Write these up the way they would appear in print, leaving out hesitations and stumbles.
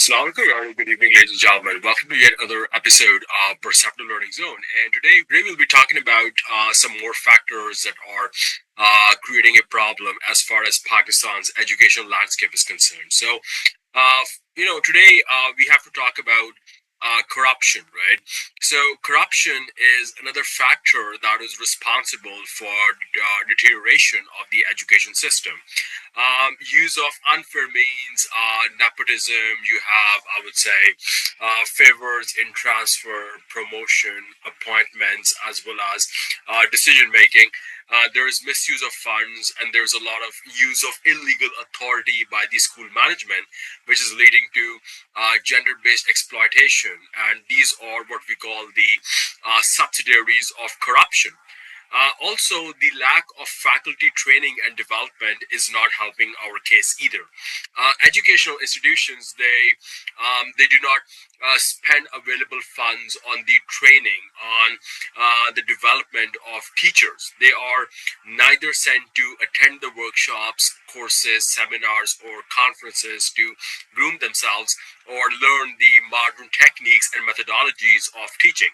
Assalamualaikum, good evening, ladies and gentlemen. Welcome to yet another episode of Perceptive Learning Zone. And today we'll be talking about some more factors that are creating a problem as far as Pakistan's educational landscape is concerned. Uh, today we have to talk about corruption, right? So, corruption is another factor that is responsible for deterioration of the education system. Use of unfair means, nepotism, you have, I would say, favors in transfer, promotion, appointments, as well as decision making. There is misuse of funds, and there's a lot of use of illegal authority by the school management, which is leading to gender based exploitation. And these are what we call the subsidiaries of corruption. Also, the lack of faculty training and development is not helping our case either. Educational institutions they do not spend available funds on the training, on the development of teachers. They are neither sent to attend the workshops, courses, seminars, or conferences to groom themselves or learn the modern techniques and methodologies of teaching.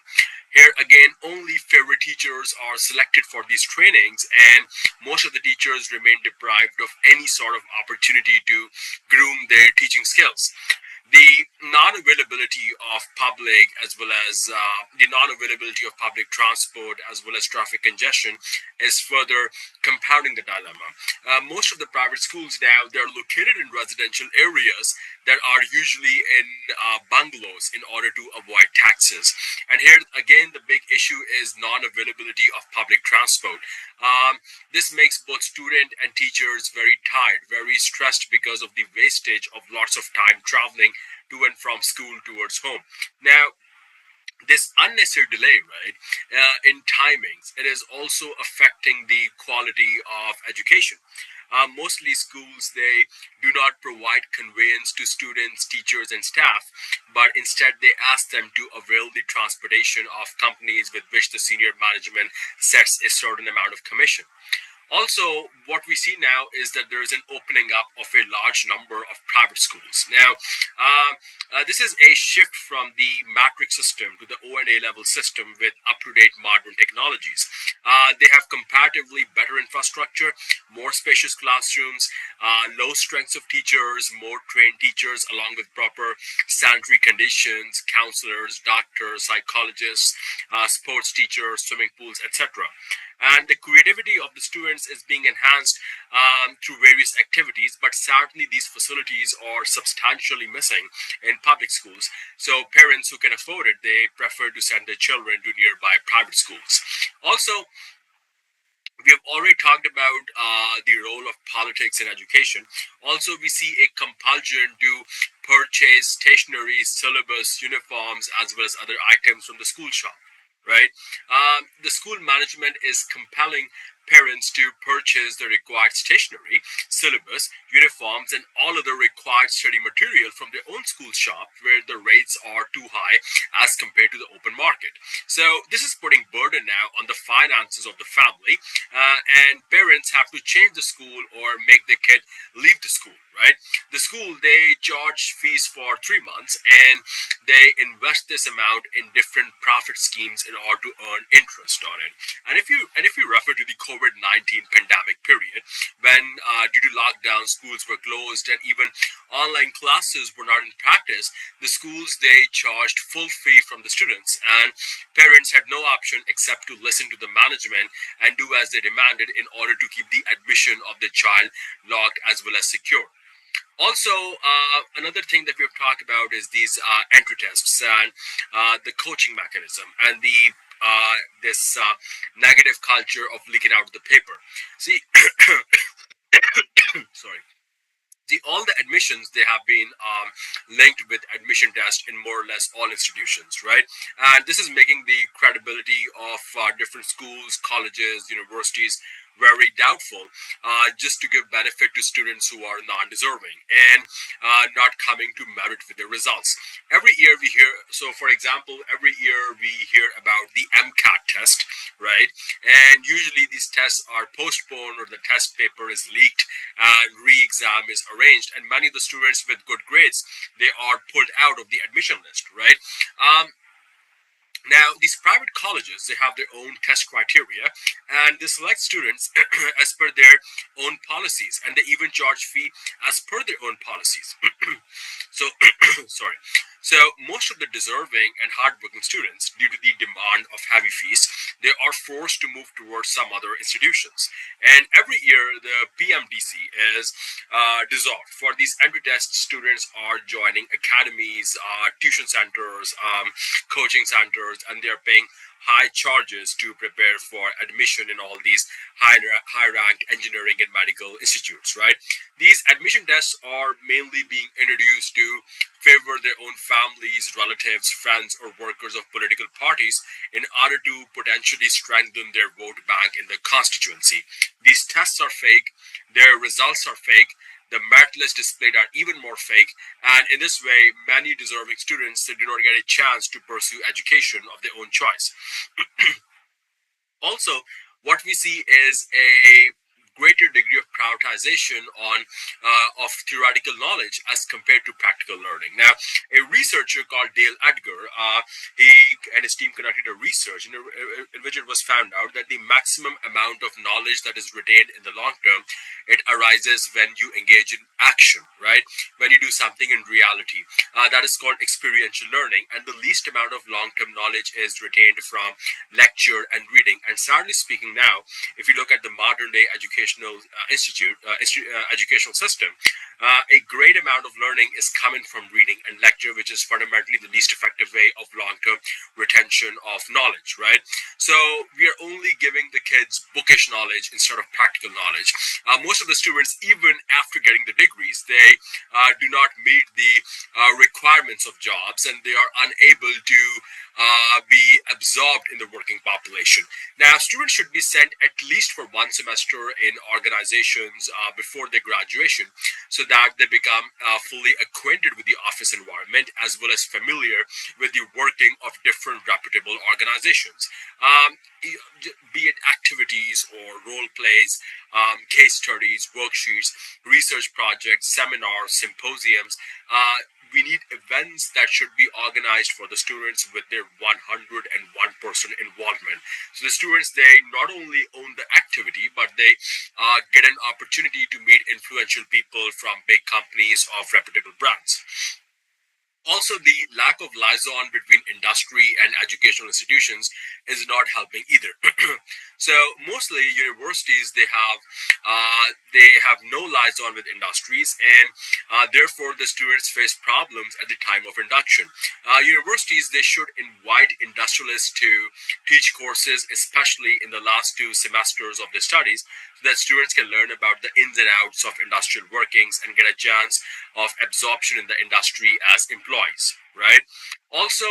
Here again, only favorite teachers are selected for these trainings, and most of the teachers remain deprived of any sort of opportunity to groom their teaching skills. The non-availability of public as well as the non-availability of public transport as well as traffic congestion is further compounding the dilemma. Most of the private schools now they're located in residential areas that are usually in bungalows in order to avoid taxes. And here again, the big issue is non-availability of public transport. This makes both student and teachers very tired, very stressed because of the wastage of lots of time traveling to and from school towards home. Now, this unnecessary delay, right, in timings, it is also affecting the quality of education. Mostly schools they do not provide conveyance to students, teachers, and staff, but instead they ask them to avail the transportation of companies with which the senior management sets a certain amount of commission. Also, what we see now is that there is an opening up of a large number of private schools. Now, this is a shift from the matric system to the O&A level system with up-to-date modern technologies. They have comparatively better infrastructure, more spacious classrooms, low strengths of teachers, more trained teachers, along with proper sanitary conditions, counselors, doctors, psychologists, sports teachers, swimming pools, etc. And the creativity of the students is being enhanced through various activities, but certainly these facilities are substantially missing in public schools. So parents who can afford it, they prefer to send their children to nearby private schools. Also, we have already talked about the role of politics in education. Also, we see a compulsion to purchase stationery, syllabus, uniforms, as well as other items from the school shop, right? The school management is compelling parents to purchase the required stationery, syllabus, uniforms, and all other required study material from their own school shop where the rates are too high as compared to the open market. So this is putting burden now on the finances of the family, and parents have to change the school or make the kid leave the school, right? The school, they charge fees for 3 months and they invest this amount in different profit schemes in order to earn interest on it. And if you refer to the COVID-19 pandemic period, when due to lockdown schools were closed and even online classes were not in practice, the schools they charged full fee from the students, and parents had no option except to listen to the management and do as they demanded in order to keep the admission of the child locked as well as secure. Also, another thing that we've talked about is these entry tests and the coaching mechanism and the this negative culture of leaking out the paper. See, sorry. All the admissions they have been linked with admission tests in more or less all institutions, right? And this is making the credibility of different schools, colleges, universities very doubtful, just to give benefit to students who are non-deserving and not coming to merit with their results. Every year we hear, so for example, every year we hear about the MCAT test, right? And usually these tests are postponed or the test paper is leaked and re-exam is arranged, and many of the students with good grades, they are pulled out of the admission list, right? Now, these private colleges, they have their own test criteria and they select students as per their own policies, and they even charge fee as per their own policies. So, sorry. So, most of the deserving and hardworking students, due to the demand of heavy fees, they are forced to move towards some other institutions. And every year, the PMDC is dissolved. For these entry test, students are joining academies, tuition centers, coaching centers, and they're paying high charges to prepare for admission in all these high ranked engineering and medical institutes, right? These admission tests are mainly being introduced to favor their own families, relatives, friends, or workers of political parties in order to potentially strengthen their vote bank in the constituency. These tests are fake, their results are fake, the merit list displayed are even more fake, and in this way, many deserving students do not get a chance to pursue education of their own choice. Also, what we see is a greater degree of prioritization on of theoretical knowledge as compared to practical learning. Now, a researcher called Dale Edgar, he and his team conducted a research in which it was found out that the maximum amount of knowledge that is retained in the long term, it arises when you engage in action, right? When you do something in reality. That is called experiential learning, and the least amount of long-term knowledge is retained from lecture and reading. And sadly speaking, now, if you look at the modern day educational system, a great amount of learning is coming from reading and lecture, which is fundamentally the least effective way of long-term retention of knowledge, right? So we are only giving the kids bookish knowledge instead of practical knowledge. Most of the students, even after getting the degrees, they do not meet the requirements of jobs, and they are unable to be absorbed in the working population. Now, students should be sent at least for one semester in organizations before their graduation, so that they become fully acquainted with the office environment as well as familiar with the working of different reputable organizations. Be it activities or role plays, case studies, worksheets, research projects, seminars, symposiums. We need events that should be organized for the students with their 101% involvement. So the students, they not only own the activity, but they get an opportunity to meet influential people from big companies of reputable brands. Also, the lack of liaison between industry and educational institutions is not helping either. So mostly universities, they have no liaison with industries, and therefore the students face problems at the time of induction. Universities, they should invite industrialists to teach courses, especially in the last two semesters of the studies, so that students can learn about the ins and outs of industrial workings and get a chance of absorption in the industry as employees, right? Also,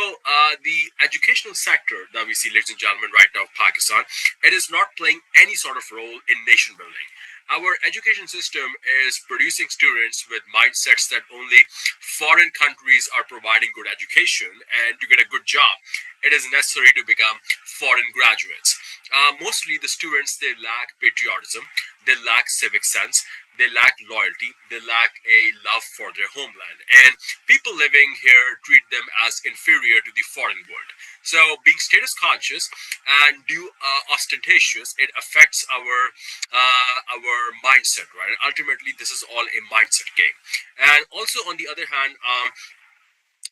the educational sector that we see, ladies and gentlemen, right now, Pakistan, it is not playing any sort of role in nation building. Our education system is producing students with mindsets that only foreign countries are providing good education, and to get a good job, it is necessary to become foreign graduates. Mostly the students, they lack patriotism, they lack civic sense, they lack loyalty, they lack a love for their homeland, and people living here treat them as inferior to the foreign world. So being status conscious and do ostentatious, it affects our mindset, right? And ultimately, this is all a mindset game. And also, on the other hand,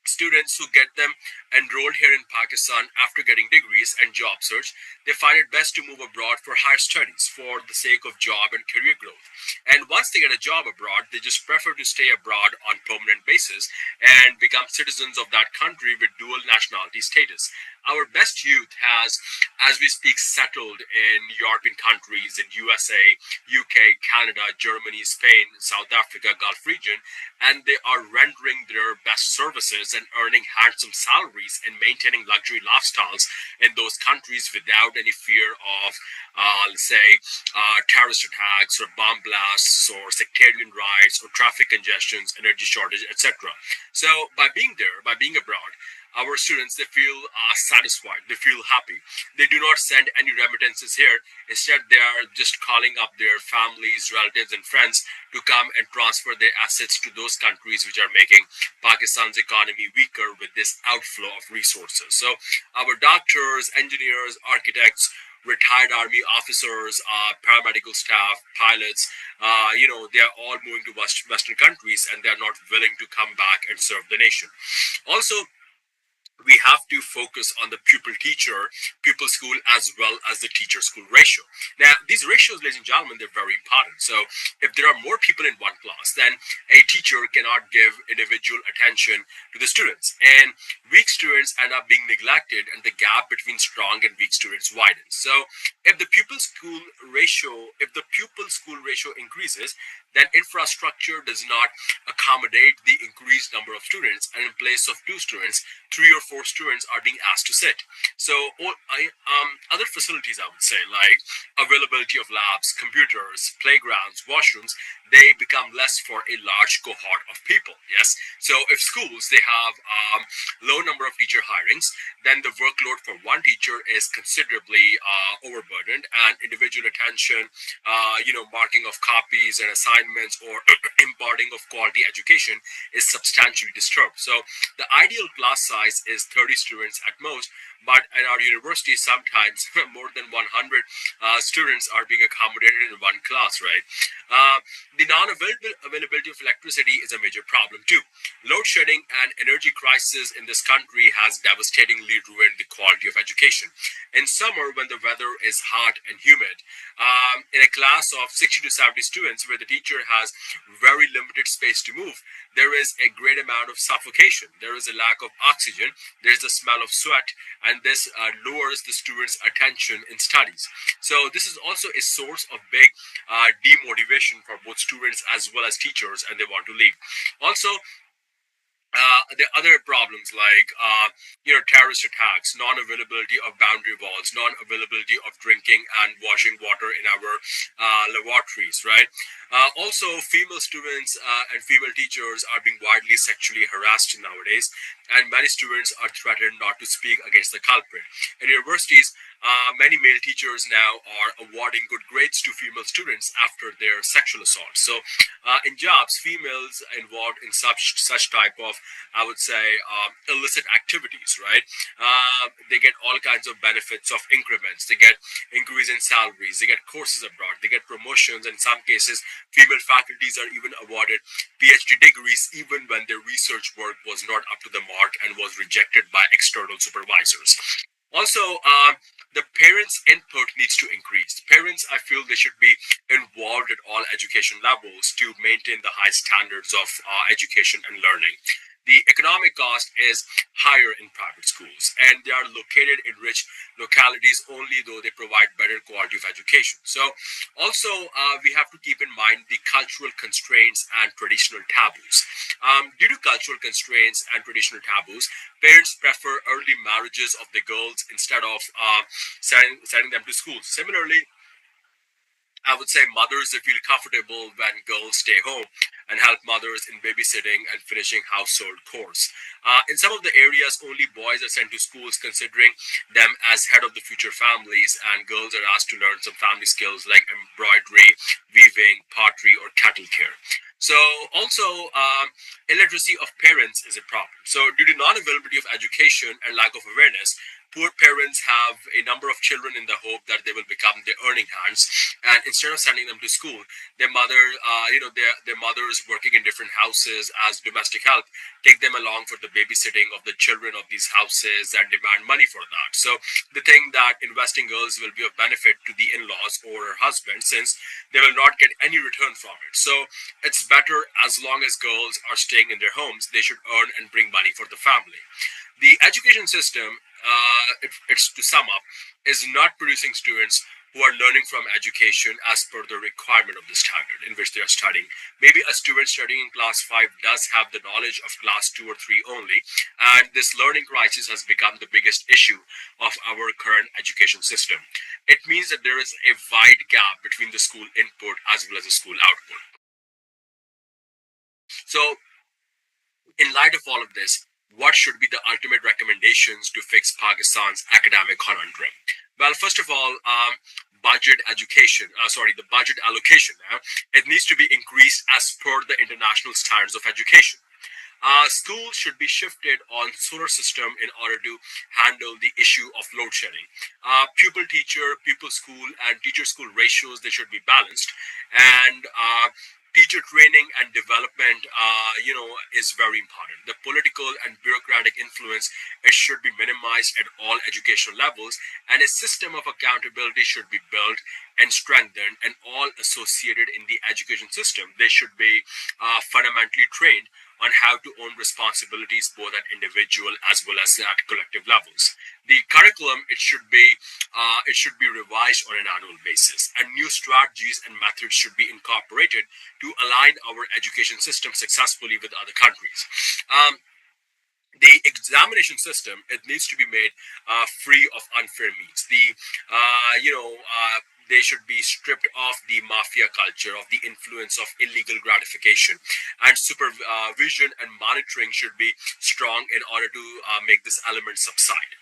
students who get them enrolled here in Pakistan after getting degrees and job search, they find it best to move abroad for higher studies for the sake of job and career growth. And once they get a job abroad, they just prefer to stay abroad on permanent basis and become citizens of that country with dual nationality status. Our best youth has, as we speak, settled in European countries, in USA, UK, Canada, Germany, Spain, South Africa, Gulf region, and they are rendering their best services and earning handsome salaries and maintaining luxury lifestyles in those countries without any fear of, let's say, terrorist attacks or bomb blasts or sectarian riots or traffic congestions, energy shortage, etc. So by being there, by being abroad, our students, they feel satisfied, they feel happy. They do not send any remittances here. Instead, they are just calling up their families, relatives, and friends to come and transfer their assets to those countries which are making Pakistan's economy weaker with this outflow of resources. So our doctors, engineers, architects, retired army officers, paramedical staff, pilots, they are all moving to Western countries, and they are not willing to come back and serve the nation. Also, we have to focus on the pupil teacher, pupil school, as well as the teacher school ratio. Now, these ratios, ladies and gentlemen, they're very important. So, if there are more people in one class, then a teacher cannot give individual attention to the students. And weak students end up being neglected, and the gap between strong and weak students widens. So, if the pupil school ratio increases, then infrastructure does not accommodate the increased number of students, and in place of two students, three or four students are being asked to sit. So, other facilities, I would say, like availability of labs, computers, playgrounds, washrooms, they become less for a large cohort of people. Yes. So, if schools they have low number of teacher hirings, then the workload for one teacher is considerably overburdened, and individual attention, marking of copies and assignments, or imparting of quality education is substantially disturbed. So, the ideal class size is 30 students at most, but at our university, sometimes more than 100 students are being accommodated in one class, right? The non-availability of electricity is a major problem too. Load shedding and energy crisis in this country has devastatingly ruined the quality of education. In summer, when the weather is hot and humid, in a class of 60 to 70 students where the teacher has very limited space to move, there is a great amount of suffocation. There is a lack of oxygen. There's the smell of sweat, and this lowers the students' attention in studies. So this is also a source of big demotivation for both students as well as teachers, and they want to leave. Also, the other problems like terrorist attacks, non-availability of boundary walls, non-availability of drinking and washing water in our laboratories, right? Also, female students and female teachers are being widely sexually harassed nowadays, and many students are threatened not to speak against the culprit. In universities, many male teachers now are awarding good grades to female students after their sexual assault. So, in jobs, females involved in such type of, I would say, illicit activities, right? They get all kinds of benefits of increments. They get increase in salaries. They get courses abroad. They get promotions. In some cases, female faculties are even awarded PhD degrees, even when their research work was not up to the mark and was rejected by external supervisors. Also, the parents' input needs to increase. Parents, I feel they should be involved at all education levels to maintain the high standards of education and learning. The economic cost is higher in private schools, and they are located in rich localities only, though they provide better quality of education. So, also, we have to keep in mind the cultural constraints and traditional taboos. Due to cultural constraints and traditional taboos, parents prefer early marriages of the girls instead of sending them to school. Similarly, I would say mothers they feel comfortable when girls stay home and help mothers in babysitting and finishing household chores. In some of the areas, only boys are sent to schools, considering them as head of the future families, and girls are asked to learn some family skills like embroidery, weaving, pottery, or cattle care. So, also, illiteracy of parents is a problem. So, due to non-availability of education and lack of awareness, poor parents have a number of children in the hope that they will become the earning hands, and instead of sending them to school, their mothers working in different houses as domestic help take them along for the babysitting of the children of these houses and demand money for that. So they think that investing girls will be of benefit to the in-laws or her husband, since they will not get any return from it. So it's better, as long as girls are staying in their homes, they should earn and bring money for the family. The education system it's to sum up, is not producing students who are learning from education as per the requirement of the standard in which they are studying. Maybe a student studying in class 5 does have the knowledge of class 2 or 3 only, and this learning crisis has become the biggest issue of our current education system. It means that there is a wide gap between the school input as well as the school output. So, in light of all of this, what should be the ultimate recommendations to fix Pakistan's academic conundrum? Well, first of all, the budget allocation, it needs to be increased as per the international standards of education. Schools should be shifted on solar system in order to handle the issue of load shedding. Pupil teacher, pupil school, and teacher school ratios, they should be balanced, and teacher training and development, is very important. The political and bureaucratic influence, it should be minimized at all educational levels, and a system of accountability should be built and strengthened, and all associated in the education system, they should be fundamentally trained on how to own responsibilities both at individual as well as at collective levels. The curriculum, it should be revised on an annual basis, and new strategies and methods should be incorporated to align our education system successfully with other countries. The examination system, it needs to be made free of unfair means. They should be stripped of the mafia culture, of the influence of illegal gratification, and supervision and monitoring should be strong in order to make this element subside.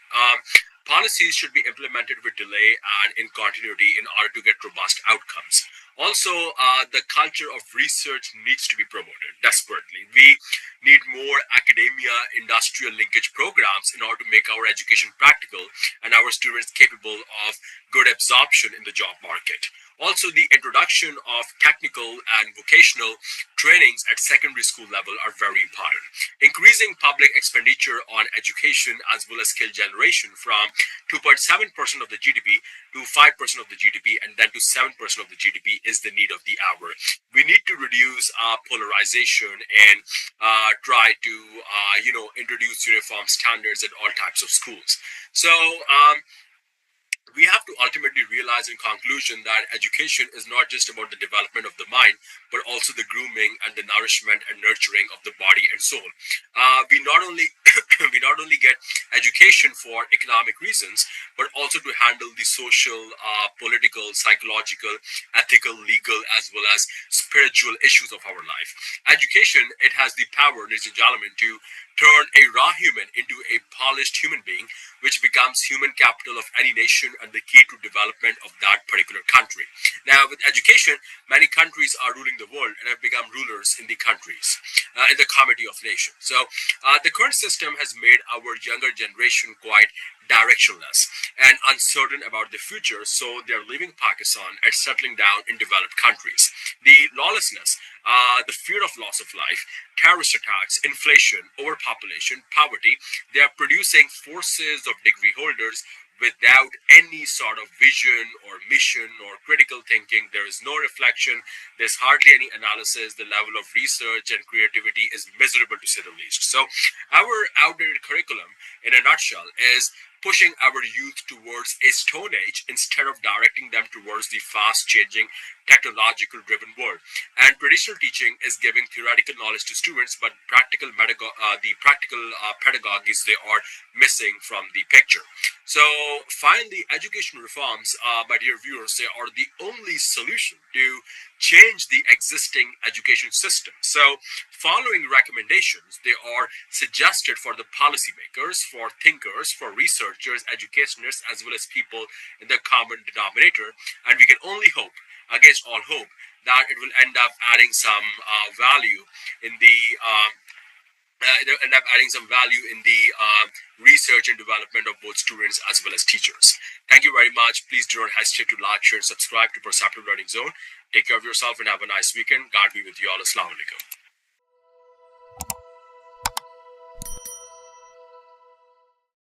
Policies should be implemented with delay and in continuity in order to get robust outcomes. Also, the culture of research needs to be promoted desperately. We need more academia industrial linkage programs in order to make our education practical and our students capable of good absorption in the job market. Also, the introduction of technical and vocational trainings at secondary school level are very important. Increasing public expenditure on education as well as skill generation from 2.7% of the GDP to 5% of the GDP and then to 7% of the GDP is the need of the hour. We need to reduce polarization and try to, introduce uniform standards at all types of schools. So, we have to ultimately realize in conclusion that education is not just about the development of the mind, but also the grooming and the nourishment and nurturing of the body and soul. We not only we not only get education for economic reasons, but also to handle the social, political, psychological, ethical, legal, as well as spiritual issues of our life. Education, it has the power, ladies and gentlemen, to turn a raw human into a polished human being, which becomes human capital of any nation and the key to development of that particular country. Now, with education, many countries are ruling the world and have become rulers in the countries, in the comity of nations. So, the current system has made our younger generation quite directionless and uncertain about the future, so they're leaving Pakistan and settling down in developed countries. The lawlessness, the fear of loss of life, terrorist attacks, inflation, overpopulation, poverty, they are producing forces of degree holders without any sort of vision or mission or critical thinking. There is no reflection, there's hardly any analysis. The level of research and creativity is miserable to say the least. So, our outdated curriculum, in a nutshell, is pushing our youth towards a stone age instead of directing them towards the fast changing technological driven world. And traditional teaching is giving theoretical knowledge to students, but the practical pedagogies, they are missing from the picture. So finally, education reforms, my dear viewers, they are the only solution to change the existing education system. So following recommendations, they are suggested for the policymakers, for thinkers, for researchers, educationists, as well as people in the common denominator. And we can only hope, against all hope, that it will end up adding some value in the it'll end up adding some value in the research and development of both students as well as teachers. Thank you very much. Please do not hesitate to like, share, and subscribe to Perceptive Learning Zone. Take care of yourself and have a nice weekend. God be with you all. Assalamu alaikum.